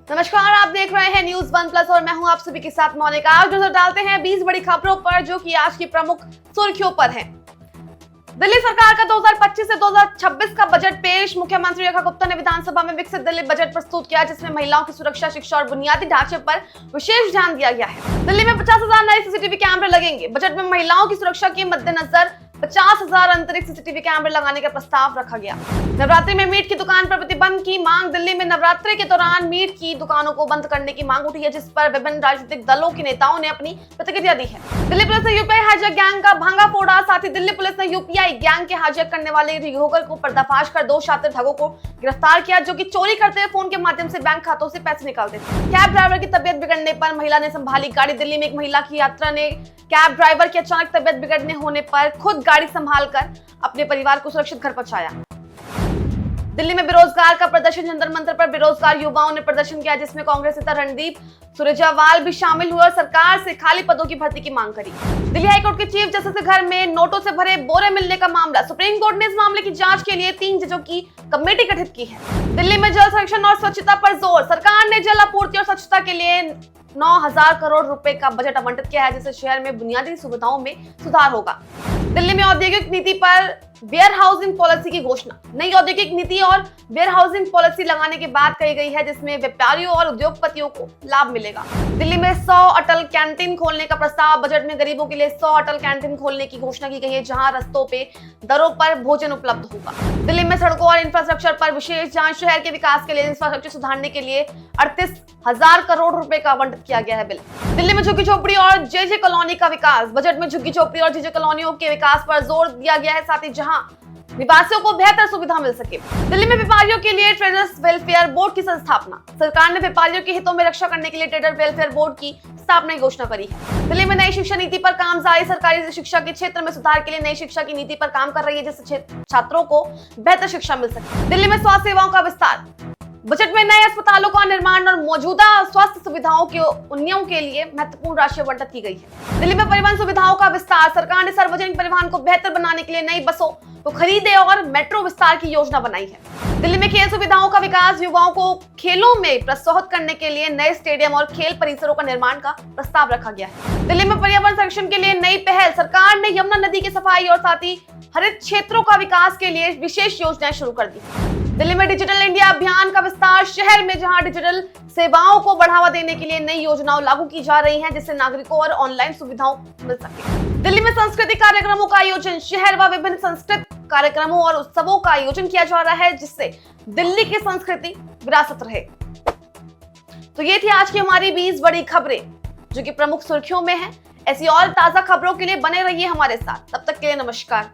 नमस्कार, आप देख रहे हैं न्यूज 1 प्लस और मैं हूं आप सभी के साथ मोनिका। आज नजर डालते हैं 20 बड़ी खबरों पर जो कि आज की प्रमुख सुर्खियों पर हैं। दिल्ली सरकार का 2025 से 2026 का बजट पेश। मुख्यमंत्री रेखा गुप्ता ने विधानसभा में विकसित दिल्ली बजट प्रस्तुत किया, जिसमें महिलाओं की सुरक्षा, शिक्षा और बुनियादी ढांचे पर विशेष ध्यान दिया गया है। दिल्ली में 50,000 नए सीसीटीवी कैमरे लगेंगे। बजट में महिलाओं की सुरक्षा के मद्देनजर 50,000 अतिरिक्त सीसीटीवी कैमरे लगाने का प्रस्ताव रखा गया। नवरात्रि में मीट की दुकान पर प्रतिबंध की मांग। दिल्ली में नवरात्रि के दौरान मीट की दुकानों को बंद करने की मांग उठी है, जिस पर विभिन्न राजनीतिक दलों के नेताओं ने अपनी प्रतिक्रिया दी है। दिल्ली पुलिस ने यूपीआई हाईजैक गैंग का भांगा फोड़ा। साथ ही दिल्ली पुलिस ने यूपीआई गैंग के हाईजैक करने वाले गिरोह को पर्दाफाश कर 2 शातिर ठगों को गिरफ्तार किया, जो कि चोरी करते हुए फोन के माध्यम से बैंक खातों से पैसे निकालते थे। कैब ड्राइवर की तबियत बिगड़ने पर महिला ने संभाली गाड़ी। दिल्ली में एक महिला की यात्रा ने कैब ड्राइवर की अचानक तबियत बिगड़ने होने पर खुद गाड़ी संभालकर अपने परिवार को सुरक्षित घर पहुंचाया। दिल्ली में बेरोजगार का प्रदर्शन। जंतर मंतर पर बेरोजगार युवाओं ने प्रदर्शन किया, जिसमें कांग्रेस नेता रणदीप सुरजेवाला भी शामिल हुए और सरकार से खाली पदों की भर्ती की मांग करी। दिल्ली हाईकोर्ट के चीफ जस्टिस के घर में नोटों से भरे बोरे मिलने का मामला। सुप्रीम कोर्ट ने इस मामले की जांच के लिए 3 जजों की कमेटी गठित की है। दिल्ली में जल संरक्षण और स्वच्छता पर जोर। सरकार ने जल आपूर्ति और स्वच्छता के लिए 9,000 करोड़ रुपए का बजट आवंटित किया है, जिससे शहर में बुनियादी सुविधाओं में सुधार होगा। दिल्ली में औद्योगिक नीति पर वेयर हाउसिंग पॉलिसी की घोषणा। नई औद्योगिक नीति और वेयर हाउसिंग पॉलिसी लगाने की बात कही गई है, जिसमें व्यापारियों और उद्योगपतियों को लाभ मिलेगा। दिल्ली में 100 अटल कैंटीन खोलने का प्रस्ताव। बजट में गरीबों के लिए 100 अटल कैंटीन खोलने की घोषणा की गई है, जहां रस्तों पे दरों पर भोजन उपलब्ध होगा। दिल्ली में सड़कों और इंफ्रास्ट्रक्चर पर विशेष जांच। शहर के विकास के लिए इंफ्रास्ट्रक्चर सुधारने के लिए 38,000 करोड़ रुपए का आवंटित किया गया है बिल। दिल्ली में झुग्गी झोपड़ी और जेजे कॉलोनी का विकास। बजट में झुग्गी झोपड़ी और जेजे कॉलोनियों के विकास पर जोर दिया गया है, साथ ही जहां निवासियों को बेहतर सुविधा मिल सके। दिल्ली में व्यापारियों के लिए ट्रेडर्स वेलफेयर बोर्ड की स्थापना। सरकार ने व्यापारियों के हितों में रक्षा करने के लिए ट्रेडर वेलफेयर बोर्ड की स्थापना की घोषणा करी है। दिल्ली में नई शिक्षा नीति पर काम जारी। सरकारी शिक्षा के क्षेत्र में सुधार के लिए नई शिक्षा की नीति पर काम कर रही है, जिससे छात्रों को बेहतर शिक्षा मिल सके। दिल्ली में स्वास्थ्य सेवाओं का विस्तार। बजट में नए अस्पतालों का निर्माण और मौजूदा स्वास्थ्य सुविधाओं के उन्नयन के लिए महत्वपूर्ण राशि आवंटित की गई है। दिल्ली में परिवहन सुविधाओं का विस्तार। सरकार ने सार्वजनिक परिवहन को बेहतर बनाने के लिए नई बसों को खरीदे और मेट्रो विस्तार की योजना बनाई है। दिल्ली में खेल सुविधाओं का विकास। युवाओं को खेलों में प्रोत्साहित करने के लिए नए स्टेडियम और खेल परिसरों का निर्माण का प्रस्ताव रखा गया है। दिल्ली में पर्यावरण संरक्षण के लिए नई पहल। सरकार ने यमुना नदी की सफाई और साथ ही हरित क्षेत्रों का विकास के लिए विशेष योजनाएं शुरू कर दी। दिल्ली में डिजिटल इंडिया अभियान का विस्तार। शहर में जहां डिजिटल सेवाओं को बढ़ावा देने के लिए नई योजनाएं लागू की जा रही हैं, जिससे नागरिकों और ऑनलाइन सुविधाओं मिल सके। दिल्ली में सांस्कृतिक कार्यक्रमों का आयोजन। शहर व विभिन्न सांस्कृतिक कार्यक्रमों और उत्सवों का आयोजन किया जा रहा है, जिससे दिल्ली की संस्कृति विरासत रहे। तो ये थी आज की हमारी 20 बड़ी खबरें जो कि प्रमुख सुर्खियों में है। ऐसी और ताजा खबरों के लिए बने रहिए हमारे साथ। तब तक के लिए नमस्कार।